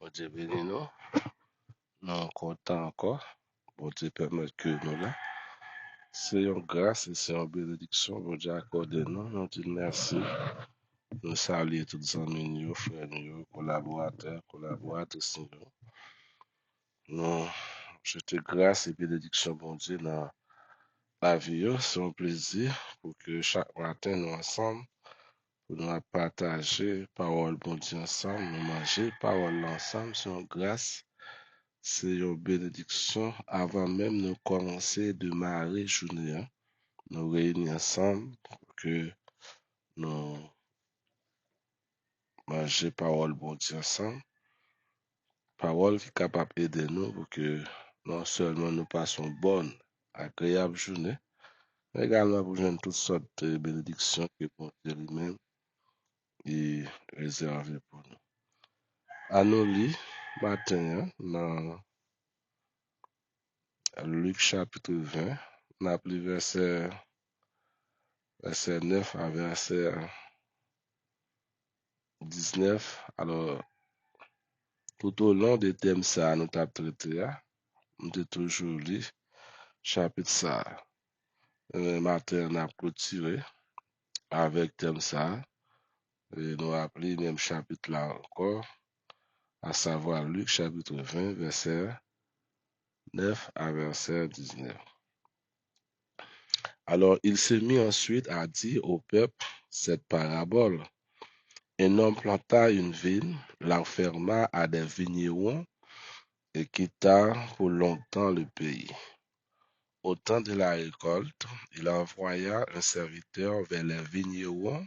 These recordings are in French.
Bon Dieu béni nous. Nous content encore. Bon Dieu permet que nous là. C'est une grâce et c'est une bénédiction. Bon Dieu accorde nous. Nous disons merci. Nous saluons tous les amis, frères, collaborateurs, collaboratrices. Nous jetons grâce et bénédiction, bon Dieu, dans la vie. C'est un plaisir pour que chaque matin nous ensemble, pour nous partager parole, bon Dieu, ensemble, nous manger parole ensemble, c'est une grâce. C'est une bénédiction avant même de commencer de démarrer journée. Nous réunir ensemble pour que nous mangions parole bon Dieu ensemble. Parole qui est capable d'aider nous pour que non seulement nous passons une bonne, agréable journée, mais également pour joindre toutes sortes de bénédictions que bon Dieu lui-même est réservé pour nous. À nous lire matin dans Luc chapitre 20, on a pris verset 9 à verset 19. Alors, tout au long des thèmes ça, nous avons traité, nous avons toujours lu chapitre ça. Le matin, on a clôturé avec thème ça. Et nous avons appelé même chapitre là encore, à savoir Luc chapitre 20, verset 9 à verset 19. Alors, il s'est mis ensuite à dire au peuple cette parabole. Un homme planta une vigne, l'enferma à des vignerons et quitta pour longtemps le pays. Au temps de la récolte, il envoya un serviteur vers les vignerons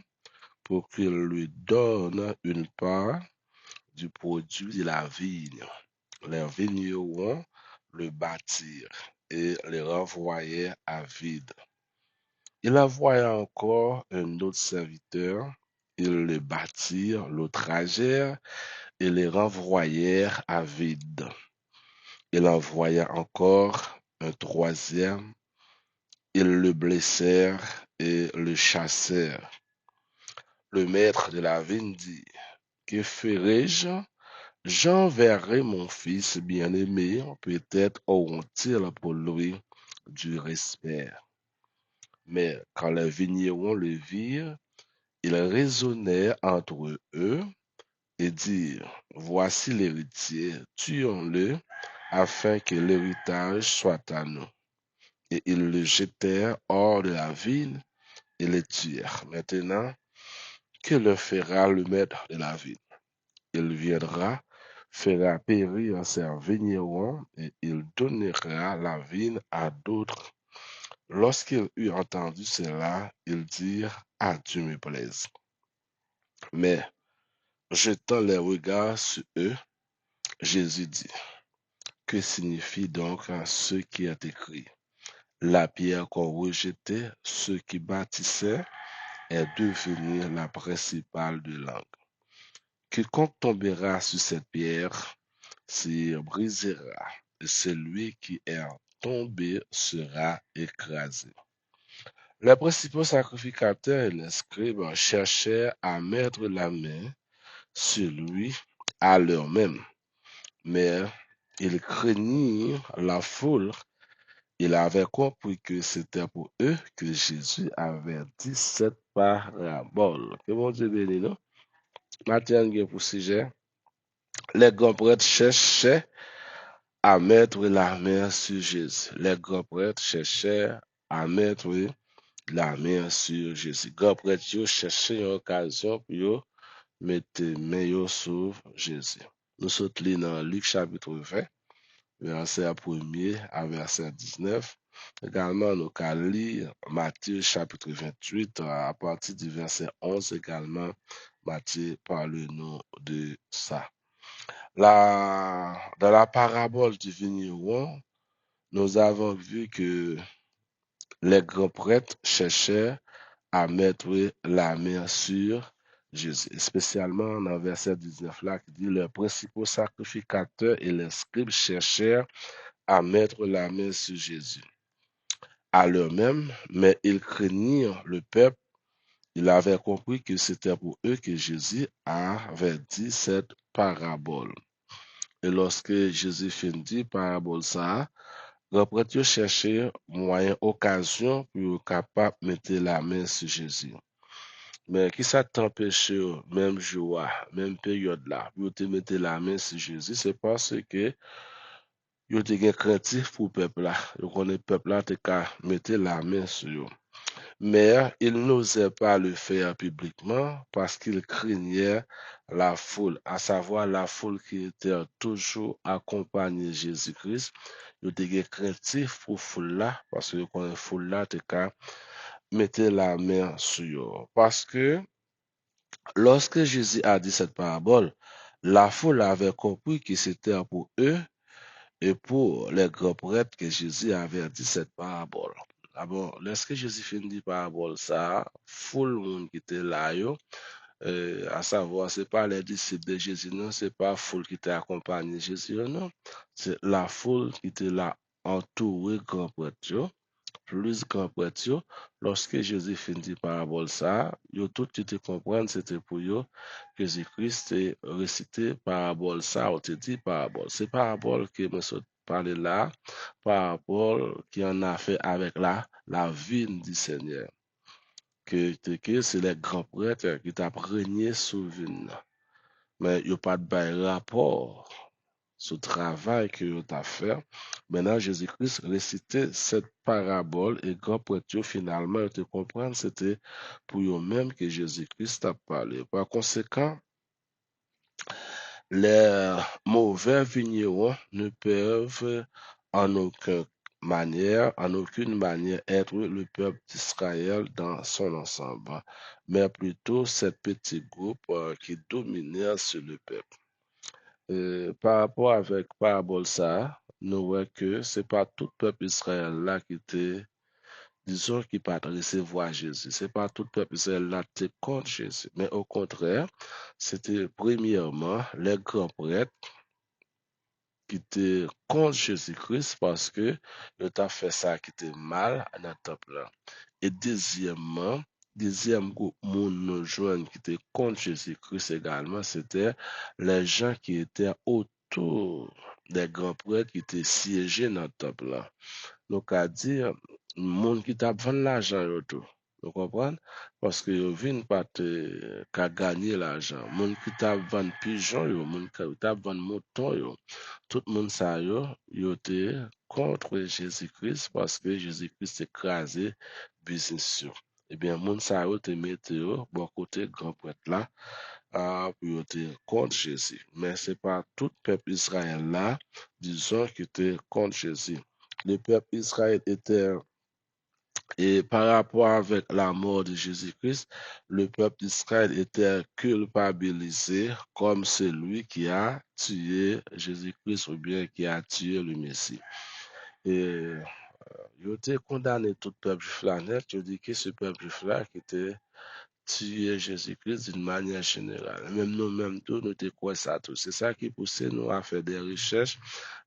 pour qu'il lui donne une part du produit de la vigne. Les vignerons le battirent et le renvoyèrent à vide. Il envoya encore un autre serviteur, ils le battirent, l'outragèrent et le renvoyèrent à vide. Il envoya encore un troisième, ils le blessèrent et le chassèrent. Le maître de la vigne dit, que ferai-je? J'enverrai mon fils bien-aimé, peut-être auront-ils pour lui du respect. Mais quand les vignerons le virent, ils raisonnèrent entre eux et dirent, voici l'héritier, tuons-le, afin que l'héritage soit à nous. Et ils le jetèrent hors de la ville et le tuèrent. Maintenant, que le fera le maître de la ville? Il viendra, fera périr ses vignerons et il donnera la vigne à d'autres. Lorsqu'ils eurent entendu cela, ils dirent, à Dieu me plaise. Mais, jetant les regards sur eux, Jésus dit, que signifie donc ce qui est écrit? La pierre qu'on rejetait, ceux qui bâtissaient, est devenue la principale de langue. Quiconque tombera sur cette pierre s'y brisera, et celui qui est tombé sera écrasé. Les principaux sacrificateurs et les scribes cherchèrent à mettre la main sur lui à l'heure même, mais ils craignirent la foule. Ils avaient compris que c'était pour eux que Jésus avait dit cette parabole. Que bon Dieu bénisse, non? Matin, pour sujet, les grands prêtres cherchaient à mettre la main sur Jésus. Les grands prêtres cherchaient à mettre la main sur Jésus. Les grands prêtres cherchaient une occasion pour mettre la main sur Jésus. Nous sommes dans Luc chapitre 20, verset 1er à verset 19. Également, nous allons lire Matthieu chapitre 28 à partir du verset 11 également. Matthieu parle-nous de ça. Dans la parabole du vigneron, nous avons vu que les grands prêtres cherchaient à mettre la main sur Jésus, spécialement dans le verset 19 là, qui dit les principaux sacrificateurs et les scribes cherchèrent à mettre la main sur Jésus. À l'heure même, mais ils craignirent le peuple. Ils avaient compris que c'était pour eux que Jésus avait dit cette parabole. Et lorsque Jésus fin dit parabole ça, grand prêtre chercher moyen, occasion pour capable mettre la main sur Jésus. Mais qui ça t'empêche, même jour, même période là, pour te mettre la main sur Jésus, c'est parce que yo te gen craintif pour peuple là. Yo connaît peuple là te ka mettre la main sur eux. Mais il n'osait pas le faire publiquement parce qu'il craignait la foule, à savoir la foule qui était toujours accompagnée de Jésus-Christ. Il était craintif pour foule là parce que la foule là te ka mettre la main sur eux. Parce que lorsque Jésus a dit cette parabole, la foule avait compris que c'était pour eux et pour les grands prêtres que Jésus avait dit cette parabole. D'abord, lorsque Jésus finit parabole ça, foule monde qui était là, à savoir, c'est pas les disciples de Jésus, non, c'est pas foule qui était accompagné Jésus, non, c'est la foule qui était là entourée grand prêtre, plus grand prêtre, lorsque Jésus finit parabole ça, yo tout te comprendre, c'était pour eux que Jésus-Christ est récité parabole ça, ou te dit parabole. C'est parabole que je parler là, parabole qui en a fait avec la vie du Seigneur. Que c'est les grands prêtres qui t'a régné sous vie. Mais il n'y a pas de rapport ce travail que tu as fait. Maintenant, Jésus-Christ récitait cette parabole et grand prêtre, finalement, te comprendre, c'était pour eux-mêmes que Jésus-Christ a parlé. Par conséquent, les mauvais vignerons ne peuvent en aucune manière être le peuple d'Israël dans son ensemble, mais plutôt ces petits groupes qui dominèrent sur le peuple. Par rapport avec parabole ça, nous voyons que c'est pas tout le peuple Israël là qui était, disons, qui pas recevoir Jésus. C'est pas tout le peuple Israël là qui était contre Jésus. Mais au contraire, c'était premièrement les grands prêtres qui étaient contre Jésus-Christ parce que il a fait ça qui était mal dans le temple là. Et deuxième groupe monde nous joindre qui était contre Jésus-Christ également, c'était les gens qui étaient autour des grands prêtres qui étaient siégés dans le temple là. Donc, à dire, monde qui t'a vendu l'argent, yo tout. Vous comprenez? Parce que yo vinn pas te ka gagner l'argent. Monde qui t'a vendu pigeon, yo, monde qui t'a vendu mouton, yo. Tout le monde ça, yo te contre Jésus-Christ parce que Jésus-Christ écrasé business yo. Eh bien, monde ça, yo te mette yo, bon côté grand prêtre là, pour yo te contre Jésus. Mais c'est pas tout peuple Israël là, disons, qui était contre Jésus. Le peuple Israël était, et par rapport avec la mort de Jésus-Christ, le peuple d'Israël était culpabilisé comme celui qui a tué Jésus-Christ ou bien qui a tué le Messie. Et il était condamné tout le peuple juif là net. Je dis que ce peuple juif là qui était tuer Jésus-Christ d'une manière générale. Même nous-mêmes, tous, nous te croyons ça tout. C'est ça qui pousse nous à faire des recherches.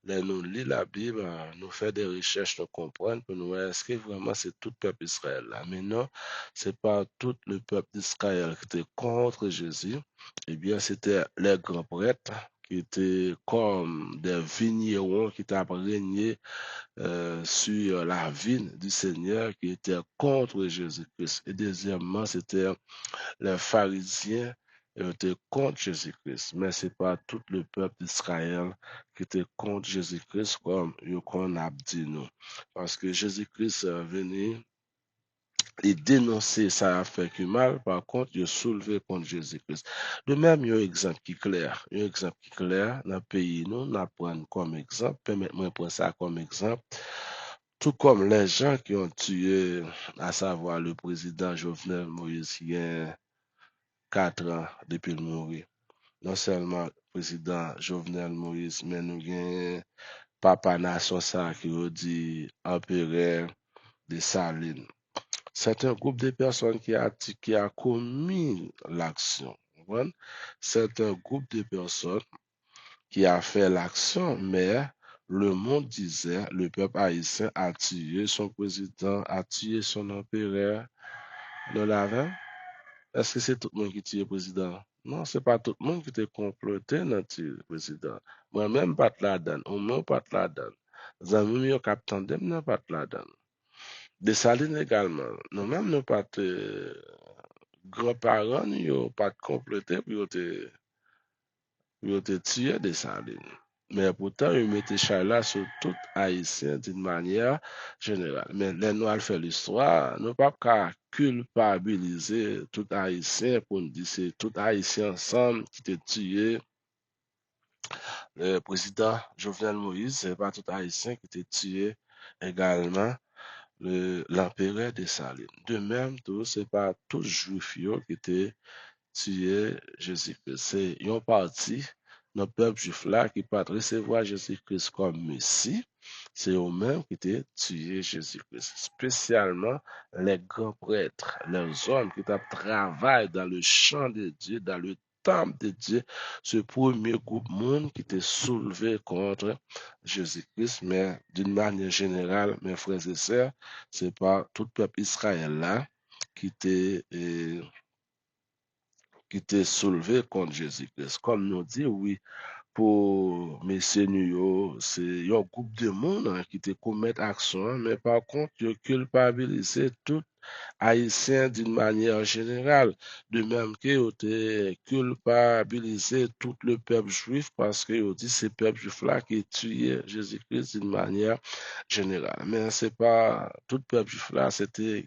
Là, nous lisons la Bible, nous faisons des recherches, nous comprenons, pour nous est-ce que vraiment c'est tout le peuple d'Israël là. Mais non, c'est pas tout le peuple d'Israël qui était contre Jésus. Eh bien, c'était les grands prêtres qui étaient comme des vignerons qui étaient régné sur la vie du Seigneur qui était contre Jésus-Christ. Et deuxièmement, c'était les pharisiens étaient contre Jésus-Christ, mais ce n'est pas tout le peuple d'Israël qui était contre Jésus-Christ comme qu'on a dit nous. Parce que Jésus-Christ est venu et dénoncer ça a fait que mal, par contre, il a soulevé contre Jésus-Christ. De même, il y a un exemple qui est clair. Il y a un exemple qui est clair dans le pays, nous, on apprend comme exemple. Permettez-moi de prendre ça comme exemple. Tout comme les gens qui ont tué, à savoir le président Jovenel Moïse, qui a 4 ans depuis le mourir. Non seulement le président Jovenel Moïse, mais nous avons Papa Nation ça qui a dit empereur de Salines. C'est un groupe de personnes qui a commis l'action. C'est un groupe de personnes qui a fait l'action, mais le monde disait, le peuple haïtien a tué son président, a tué son empereur. Nous l'avons? Est-ce que c'est tout le monde qui tue le président? Non, c'est pas tout le monde qui te comploté dans le président. Moi-même, pas de la donne. On même pas de la donne. Les amis, yo kap tandem, non, pas de la donne. Dessalines également. Nous-mêmes, nous pas de grands-parents, yo pas de comploté, puis yo te tué Dessalines. Mais pourtant, ils mettaient Charla sur tout haïtien d'une manière générale. Mais les nous allons faire l'histoire, nous pas qu'à culpabiliser tout haïtien pour nous dire c'est tout haïtien ensemble qui te tué le président Jovenel Moïse, c'est pas tout haïtien qui te tué également l'empereur Dessalines. De même, tout, c'est pas tout juif yo qui te tué Jésus-Christ. C'est une partie dans le peuple juif là qui pas recevoir Jésus-Christ comme Messie. C'est eux-mêmes qui ont tué Jésus-Christ. Spécialement les grands prêtres, les hommes qui travaillent dans le champ de Dieu, dans le temple de Dieu, ce premier groupe monde qui était soulevé contre Jésus-Christ, mais d'une manière générale, mes frères et sœurs, c'est pas tout le peuple Israël là qui était soulevé contre Jésus-Christ. Comme nous dit, oui, pour messieurs nous, c'est un groupe de monde hein, qui te commet action, mais par contre, ils culpabilisent tout haïtien d'une manière générale. De même que ils te culpabilisé tout le peuple juif parce que ils dit c'est le peuple juif là qui tué Jésus-Christ d'une manière générale. Mais c'est pas tout le peuple juif là, c'était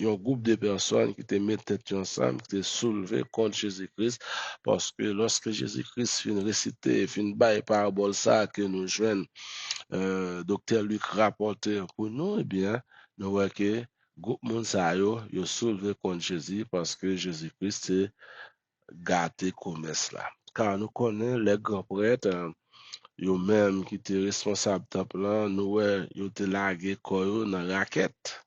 un groupe de personnes qui te mettent tête ensemble, qui te soulevé contre Jésus-Christ, parce que lorsque Jésus-Christ finit réciter, finit bailler parabole ça que nous joignent, docteur Luc rapporté pour nous, eh bien, nous voyons que groupe monde ça yo soulevé contre Jésus parce que Jésus-Christ est gâté comme cela. Car nous connaissons les grands prêtres, yo même qui étaient responsables temple là, nous ouais, yo te lagué quoi dans raquette.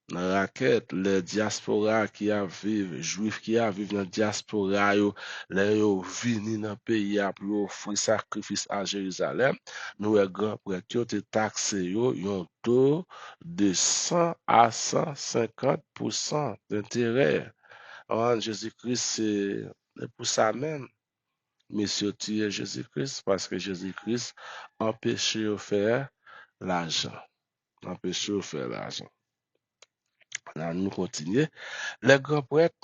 Dans raquette, les diaspora qui a vivent, juifs qui a vivent dans diaspora yo, les yo vini dans pays a pour offrir sacrifice à Jérusalem, nous les grands prêtres yo te taxé yo yon taux de 100 à 150% d'intérêt. En Jésus-Christ, c'est pour ça même, monsieur tuer Jésus-Christ, parce que Jésus-Christ empêche de faire l'argent. Empêche de faire l'argent. Là, nous continuons. Les grands prêtres,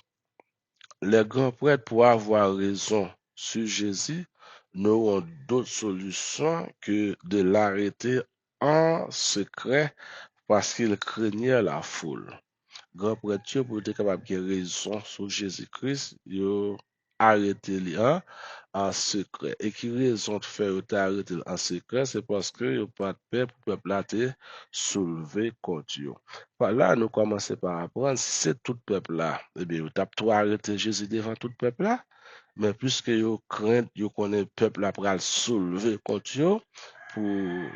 pour avoir raison sur Jésus, n'auront d'autre solution que de l'arrêter en secret parce qu'ils craignaient la foule. Grand prêtre pour être capable de raison sur Jésus-Christ, ils arrêté lui en secret. Et qui raison de faire arrêter en secret, c'est parce que il pas de paix pour le peuple là te soulever contre eux. Par là, nous commençons par apprendre, si c'est tout le peuple là, eh bien, vous avez tout arrêté Jésus devant tout le peuple là, mais puisque vous craignez, vous connaissez le peuple là pour le soulever contre eux, pour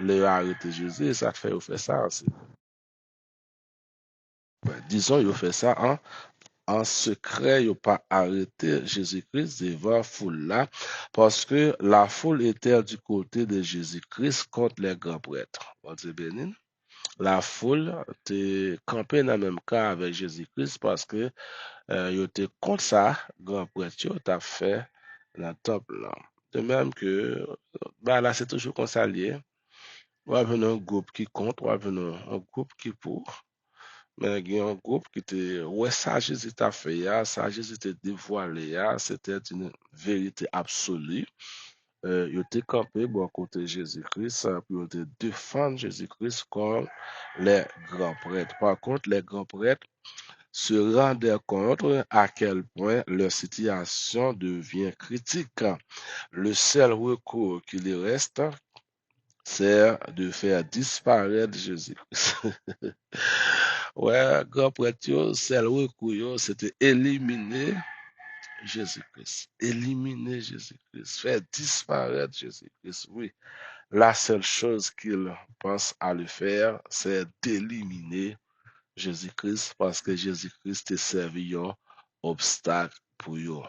les arrêter Jésus, ça fait, vous fait ça aussi. Ouais, disons, vous fait ça en secret, ils n'ont pas arrêté Jésus-Christ devant la foule là, parce que la foule était du côté de Jésus-Christ contre les grands prêtres. On dit béni. La foule était campée dans le même cas avec Jésus-Christ parce que ils étaient contre ça, grand prêtre, ils ont fait dans le temple là. De même que, bah là, c'est toujours comme ça lié. On va venir un groupe qui contre, on va venir un groupe qui pour. Mais il y a un groupe qui était, ouais, ça Jésus t'a fait, ça Jésus t'a dévoilé, c'était une vérité absolue. Il était campé bon côté Jésus-Christ, puis il était défendre Jésus-Christ comme les grands prêtres. Par contre, les grands prêtres se rendaient compte à quel point leur situation devient critique. Le seul recours qui lui reste, c'est de faire disparaître Jésus-Christ. Ouais, grand prêtre, seul recours, c'était éliminer Jésus-Christ. Éliminer Jésus-Christ. Faire disparaître Jésus-Christ. Oui, la seule chose qu'il pense à le faire, c'est d'éliminer Jésus-Christ parce que Jésus-Christ est servi un obstacle pour eux.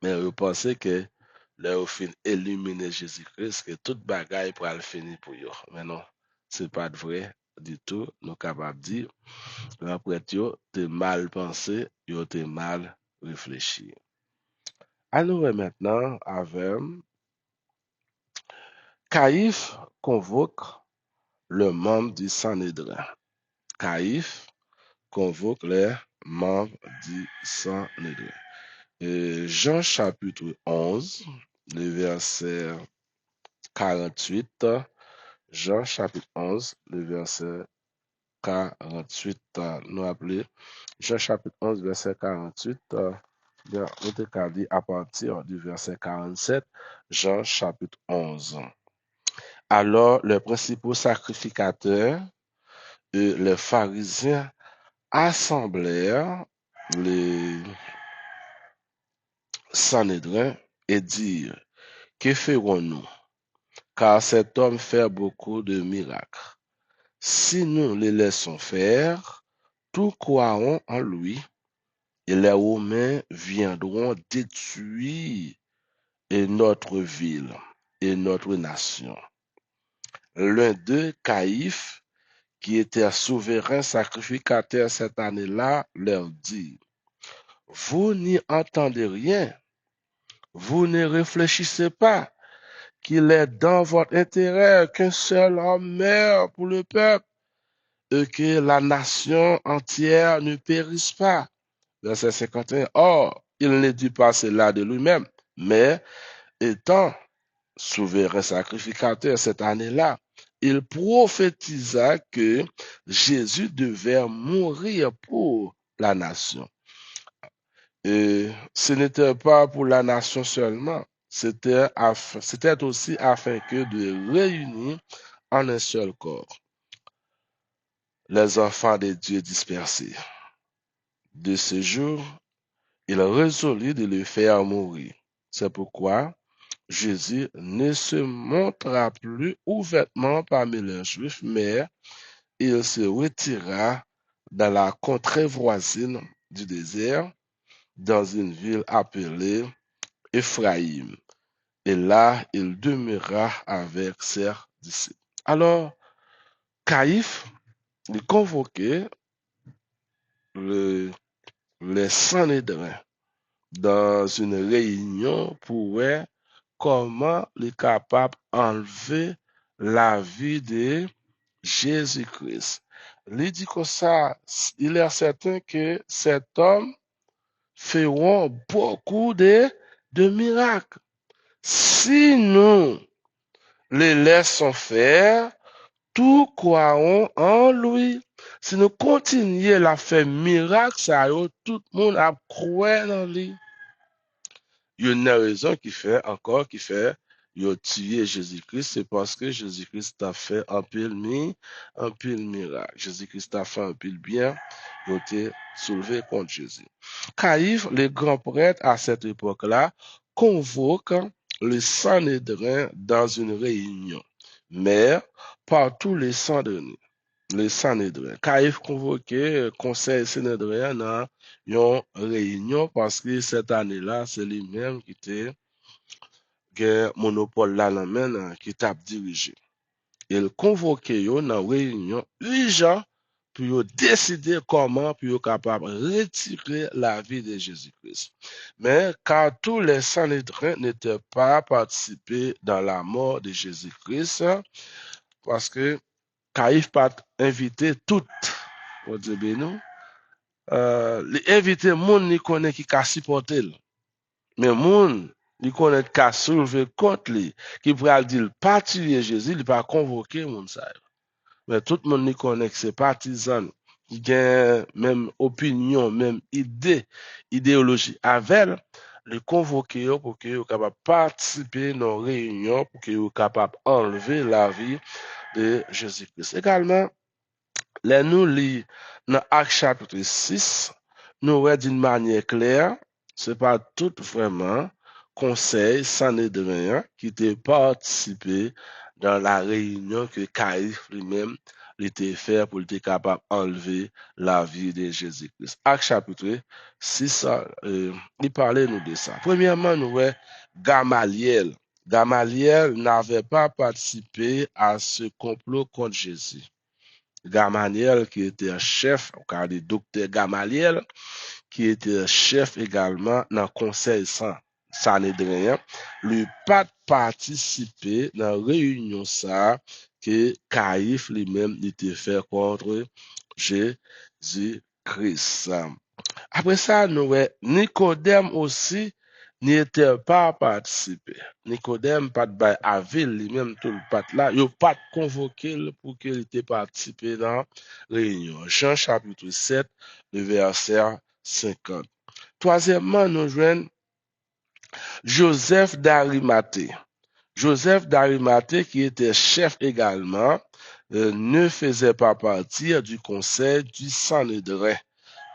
Mais vous pensez que là, au fin éliminer Jésus-Christ, que toute bagaille pour le finir pour eux. Mais non, c'est pas vrai du tout. Nous capables de dire, après tu t'es mal pensé, tu t'es mal réfléchi. À nous maintenant avec Caïphe convoque le membre du Sanhédrin. Caïphe convoque les membres du Sanhédrin. Jean chapitre 11, le verset 48. Jean chapitre 11, le verset 48. Nous appelons Jean chapitre 11, verset 48. Bien, on te dit à partir du verset 47, Jean chapitre 11. Alors, les principaux sacrificateurs et les pharisiens assemblèrent les Sanhédrins et dirent, que ferons-nous? Car cet homme fait beaucoup de miracles. Si nous les laissons faire, tous croiront en lui, et les Romains viendront détruire notre ville et notre nation. L'un d'eux, Caïphe, qui était souverain sacrificateur cette année-là, leur dit, vous n'y entendez rien, vous ne réfléchissez pas qu'il est dans votre intérêt qu'un seul homme meure pour le peuple et que la nation entière ne périsse pas. Verset 51. Or, il ne dit pas cela de lui-même, mais étant souverain sacrificateur cette année-là, il prophétisa que Jésus devait mourir pour la nation. Et ce n'était pas pour la nation seulement, c'était aussi afin que de réunir en un seul corps les enfants de Dieu dispersés. De ce jour, il résolut de le faire mourir. C'est pourquoi Jésus ne se montra plus ouvertement parmi les Juifs, mais il se retira dans la contrée voisine du désert, dans une ville appelée Éphraïm. Et là, il demeura avec ses disciples. Alors, Caïphe, il convoquait les Sanhédrins dans une réunion pour voir comment il est capable d'enlever la vie de Jésus-Christ. Il dit que ça, il est certain que cet homme fera beaucoup de miracles. Si nous les laissons faire, tous croiront en lui. Si nous continuons à faire miracle, ça y est, tout le monde a cru en lui. Il y a une raison qui fait tuer Jésus-Christ, c'est parce que Jésus-Christ a fait un pile miracle. Jésus-Christ a fait un pile bien, il a été soulevé contre Jésus. Caïphe, le grand prêtre à cette époque-là, convoque le Sanhédrin dans une réunion, mais par tous les Sanhédrins. Caïphe convoqué conseil Sanhédrin dans une réunion parce que cette année-là, c'est lui-même qui était le monopole là qui t'a dirigé. Il convoqué yo dans réunion urgent pour décider comment pour être capable de retirer la vie de Jésus-Christ. Mais car tous les Sanhédrins n'étaient pas participés dans la mort de Jésus-Christ, parce que Caïphe pas invité toutes, pour dire bien nous, les invités moun ni connaît qui ka supporter. Mais moun li connaît ka soulever contre lui, qui pourrait dire pas tuer Jésus, il pas convoquer moun ça. Mais tout le monde connaît que c'est partisan qui ont même opinion, même idéologie avec le convoquer pour que soient capables de participer à nos réunions, pour que soient capables d'enlever la vie de Jésus-Christ. Également, là nous lisons dans Actes chapitre 6, nous voyons d'une manière claire, c'est pas tout vraiment conseil Sanhédrin qui était participé dans la réunion que Caïphe lui-même était fait pour être capable d'enlever la vie de Jésus-Christ. Actes chapitre 6, il parlait nous de ça. Premièrement, nous voyons Gamaliel. Gamaliel n'avait pas participé à ce complot contre Jésus. Gamaliel qui était chef, on parle de docteur Gamaliel, qui était chef également dans le conseil saint. Sanhédrin, lui pas participer dans la réunion ça que Caïphe lui-même était fait contre Jésus-Christ. Après ça, nous voyons Nicodème aussi n'était pas participé. Nicodème pas de avis lui-même tout le pat là, il pas convoqué pour qu'il était participé dans la réunion. Jean chapitre 7, le verset 50. Troisièmement, nous joignons Joseph d'Arimathée. Joseph d'Arimathée, qui était chef également, ne faisait pas partie du conseil du Sanhédrin,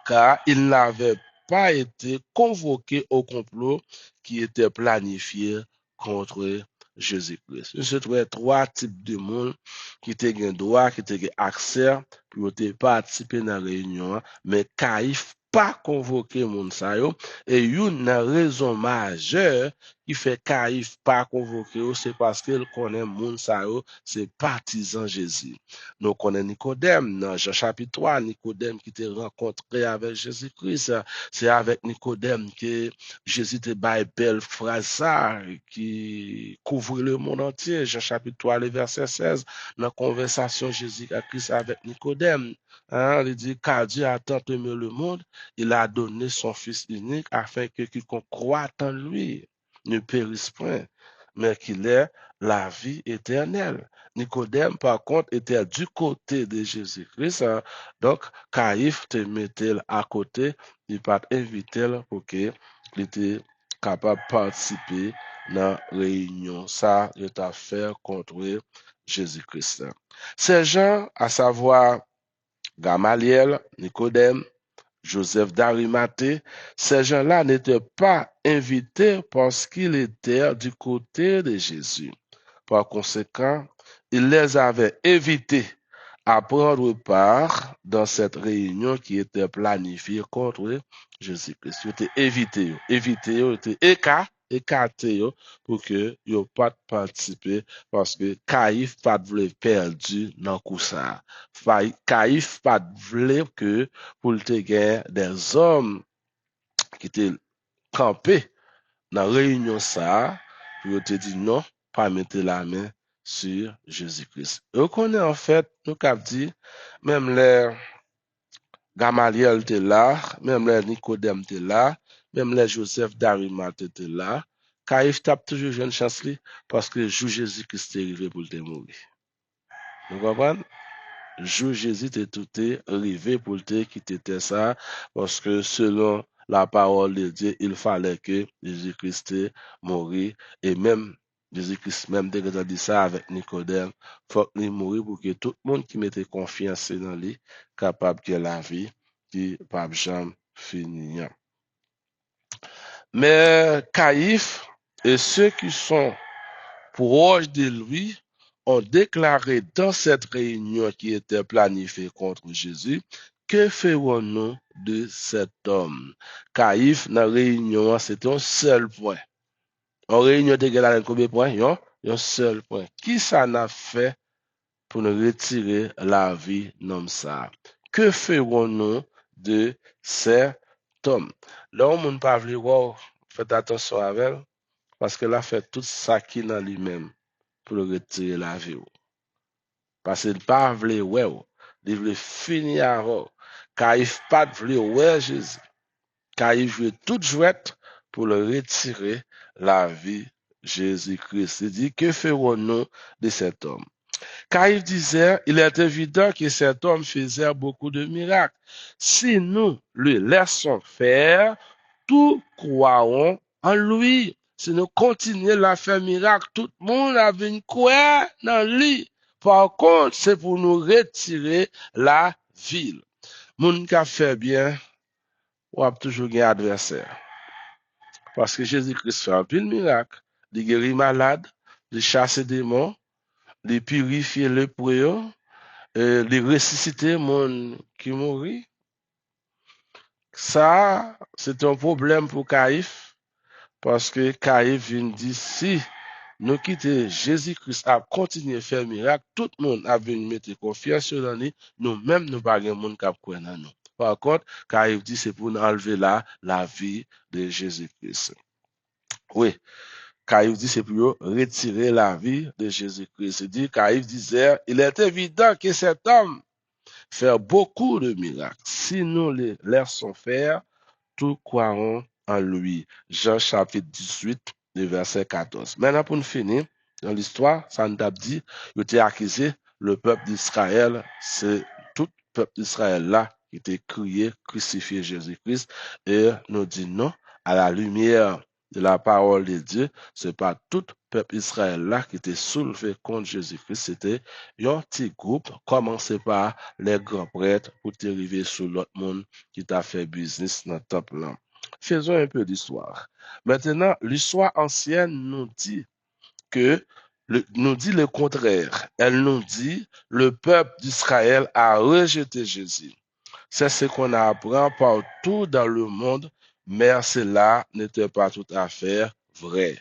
car il n'avait pas été convoqué au complot qui était planifié contre Jésus-Christ. Il se trouvait trois types de monde qui étaient droit, qui étaient accès pour participer dans la réunion, mais Caïphe pas convoqué moun sa yo, et une raison majeure qui fait Caïphe pas convoqué, c'est parce qu'il connaît moun sa yo, c'est partisan Jésus. Nous connaissons Nicodème, dans Jean chapitre 3, Nicodème qui était rencontré avec Jésus-Christ. C'est avec Nicodème que Jésus te baille belle phrase qui couvre le monde entier. Jean chapitre 3, le verset 16, dans la conversation Jésus-Christ avec Nicodème. Il dit, car Dieu a tant aimé le monde, il a donné son Fils unique afin que quiconque croit en lui ne périsse point, mais qu'il ait la vie éternelle. Nicodème, par contre, était du côté de Jésus-Christ. Donc, Caïphe te mettait à côté, il pas invité pour qu'il était capable de participer dans la réunion. Ça, il a fait contre Jésus-Christ. Ces gens, à savoir Gamaliel, Nicodème, Joseph d'Arimathée, ces gens-là n'étaient pas invités parce qu'ils étaient du côté de Jésus. Par conséquent, il les avait invités à prendre part dans cette réunion qui était planifiée contre Jésus-Christ. Ils étaient invités, ils étaient écartés pour que ils pas participer parce que Caïphe pas voulait perdu dans coup ça. Caïphe pas voulait que pour te gagner des hommes qui étaient campés dans la réunion ça, pour te dire non, pas mettre la main sur Jésus-Christ. Et on connaît en fait, nous cap dit, même les Gamaliel était là, même les Nicodème était là, même les Joseph d'Arimathée était là. Caïphe tape toujours une chance parce que jour Jésus-Christ est arrivé pour te mourir. Vous comprenez? Jour Jésus était tout arrivé pour te quitter ça parce que selon la parole de Dieu, il fallait que Jésus-Christ mourit et même Jésus-Christ même dès que dit ça avec Nicodème, faut qu'il mourit pour que tout le monde qui mettait confiance dans lui capable de la vie qui pas jamais finir. Mais Caïphe et ceux qui sont proches de lui ont déclaré dans cette réunion qui était planifiée contre Jésus, que ferons-nous de cet homme? Caïphe, dans la réunion, c'était un seul point. En réunion, tu as combien de points? Un seul point. Qui ça n'a fait pour nous retirer la vie d'homme ça? Que ferons-nous de cet homme? Là, on ne pas wow, faites attention avec elle, parce qu'elle a fait tout ça qui dans lui-même pour retirer la vie. Parce qu'il pas voulu ouais, il voulait finir avant. Caïphe pas voulu ouais Jésus. Caïphe jouait toute jouette pour le retirer la vie Jésus-Christ. Il dit, que ferons-nous de cet homme? Caïphe disait, il est évident que cet homme faisait beaucoup de miracles. Si nous le laissons faire, tous croiront en lui. Si nous continuons à faire miracle, tout le monde a une croire dans lui. Par contre, c'est pour nous retirer la ville. Moun qui a fait bien, ou a toujours un adversaire. Parce que Jésus-Christ fait un pile miracle. Il guérit malade, il chasse des démons, il purifie le lépreux, il ressuscite les gens qui mourent. Ça, c'est un problème pour Caïphe. Parce que Caïphe vient dire, si nous quittons Jésus-Christ à continuer à faire miracle, tout le monde a venu mettre confiance sur lui, nous-mêmes, nous pas de monde qui croit dans nous. Par contre, Caïphe dit, c'est pour nous enlever la vie de Jésus-Christ. Oui, Caïphe dit c'est pour retirer la vie de Jésus-Christ. Il dit, Caïphe disait, il est évident que cet homme fait beaucoup de miracles. Si nous les laissons faire, tous croiront en lui. Jean chapitre 18, le verset 14. Maintenant, pour nous finir, dans l'histoire, ça nous a dit, il était accusé, le peuple d'Israël, c'est tout le peuple d'Israël là qui était crié, crucifié Jésus-Christ, et nous dit non, à la lumière de la parole de Dieu, c'est pas tout le peuple Israël là qui était soulevé contre Jésus-Christ, c'était un petit groupe, commencé par les grands prêtres, pour arriver sur l'autre monde qui t'a fait business dans le temple là. Faisons un peu d'histoire. Maintenant, l'histoire ancienne nous dit nous dit le contraire. Elle nous dit le peuple d'Israël a rejeté Jésus. C'est ce qu'on apprend partout dans le monde, mais cela n'était pas tout à fait vrai.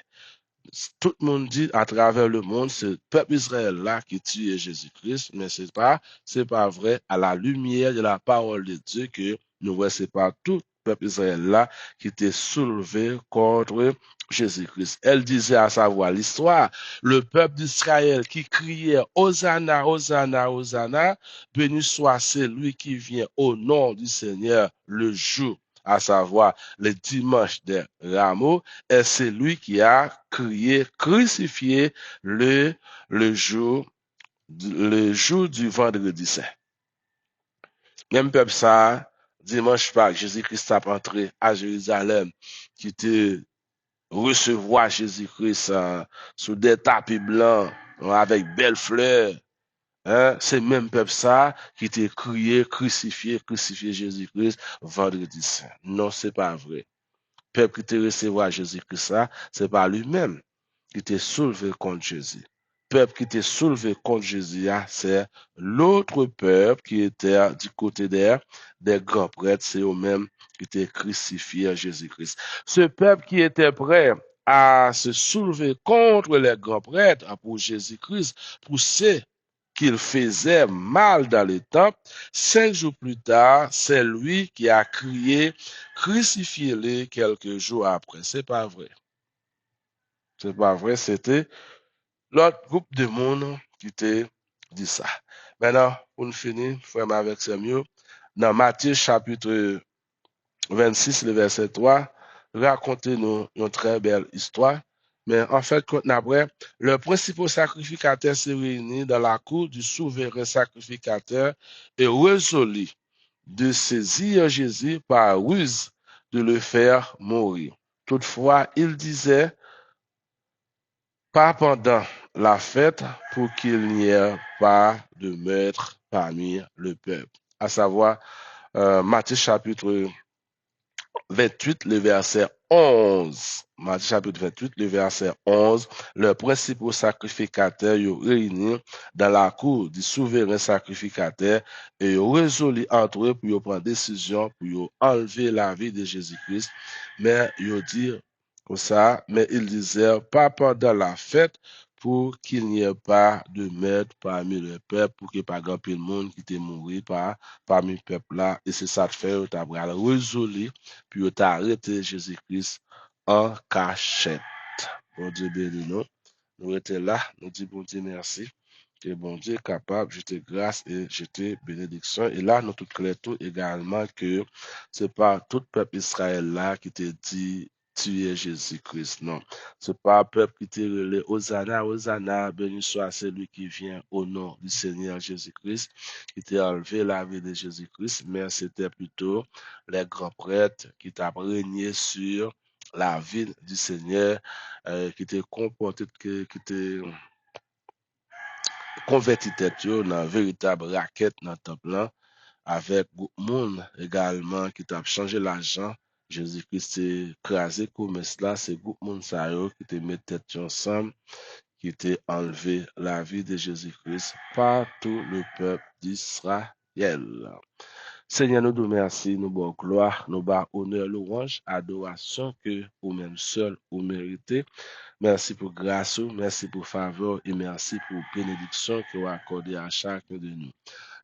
Tout le monde dit à travers le monde, c'est le peuple Israël là qui tue Jésus-Christ, mais c'est pas vrai. À la lumière de la parole de Dieu que nous voyons, c'est pas tout le peuple Israël là qui était soulevé contre Jésus-Christ. Elle disait à savoir l'histoire, le peuple d'Israël qui criait Hosanna, Hosanna, Hosanna, béni soit celui qui vient au nom du Seigneur le jour, à savoir le dimanche des rameaux, et c'est lui qui a crié, crucifié le jour, le jour du vendredi saint. Même peuple ça, dimanche Pâques, Jésus-Christ a entré à Jérusalem, qui était recevoir Jésus-Christ sous des tapis blancs, avec belles fleurs. Hein? C'est même peuple ça qui était crié, crucifié Jésus-Christ vendredi saint. Non, c'est pas vrai. Peuple qui te recevoir Jésus-Christ, ça, c'est pas lui-même qui t'est soulevé contre Jésus. Peuple qui t'est soulevé contre Jésus, c'est l'autre peuple qui était du côté des grands prêtres, c'est eux-mêmes qui étaient crucifiés à Jésus-Christ. Ce peuple qui était prêt à se soulever contre les grands prêtres pour Jésus-Christ, pour ceux qu'il faisait mal dans le temple, 5 jours plus tard, c'est lui qui a crié, crucifiez-le quelques jours après. C'est pas vrai. C'est pas vrai, c'était l'autre groupe de monde qui t'a dit ça. Maintenant, pour nous finir, frère avec c'est mieux. Dans Matthieu chapitre 26, le verset 3, racontez-nous une très belle histoire. Mais en fait, après, le principal sacrificateur s'est réuni dans la cour du souverain sacrificateur et résolu de saisir Jésus par ruse de le faire mourir. Toutefois, il disait, pas pendant la fête pour qu'il n'y ait pas de meurtre parmi le peuple. À savoir, Matthieu chapitre 28, le verset 11. Matthieu chapitre 28, le verset 11. Le principal sacrificateur est réuni dans la cour du souverain sacrificateur et résolu entre eux pour prendre décision pour enlever la vie de Jésus-Christ. Mais il dit comme ça, mais il disait pas pendant la fête pour qu'il n'y ait pas de meurtre parmi le peuple, pour qu'il n'y ait pas grand de monde qui te mourir parmi le peuple là. Et c'est ça de faire, tu as résolu puis tu as arrêté Jésus-Christ en cachette. Bon Dieu béni nous. Nous étions là, nous disons bon Dieu merci. Que bon Dieu est capable, je te grâce et je te bénédiction. Et là, nous tout clair tout également que c'est pas tout le peuple Israël là qui te dit tuer Jésus-Christ. Non. C'est pas un peuple qui te relève Hosanna, Hosanna, béni soit celui qui vient au nom du Seigneur Jésus-Christ, qui t'a enlevé la vie de Jésus-Christ, mais c'était plutôt les grands prêtres qui t'a régné sur la vie du Seigneur, qui te comporté, qui te converti tête dans véritable raquette dans le temple là, avec beaucoup de monde également qui t'a changé l'argent. Jésus-Christ est écrasé comme cela, c'est beaucoup de monde ça qui te met tête ensemble, qui t'a enlevé la vie de Jésus-Christ par tout le peuple d'Israël. Seigneur, nous te remercions, nous bon gloire, nous bas honneur, louange, adoration que vous-même seul vous méritez. Merci pour grâce, merci pour faveur et merci pour bénédiction que vous accordez à chacun de nous.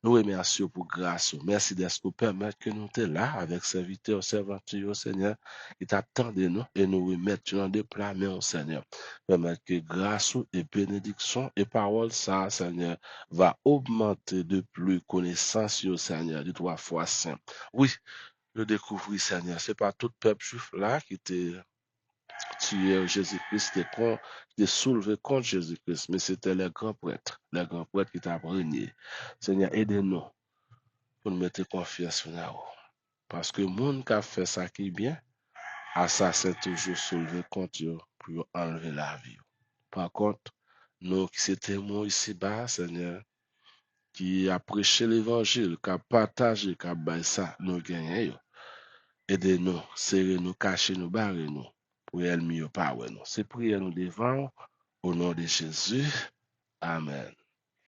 Nous remercions pour grâce. Merci d'être pour permettre que nous sommes là avec serviteurs, serviteurs, Seigneur, qui t'attendent de nous et nous remettre dans des plats, mais Seigneur. Permettre que grâce et bénédiction et parole, ça, Seigneur, va augmenter de plus connaissance, Seigneur, de toi, foi saint. Oui, je découvre, Seigneur, c'est pas tout peuple juif là qui était tué Jésus-Christ, qui était soulevé contre Jésus-Christ, mais c'était les grands prêtres qui t'ont régné. Seigneur, aidez-nous pour nous mettre confiance en nous. Parce que le monde qui a fait ça qui est bien, assassin toujours soulevé contre eux pour enlever la vie. Par contre, nous qui sommes témoins ici-bas, Seigneur, qui a prêché l'évangile, qui a partagé, qui a baillé ça, nous gagnons. Aidez-nous, serrez-nous, cachez-nous, barrez-nous, pour elle mieux pas nous. C'est prier nous devant, au nom de Jésus. Amen.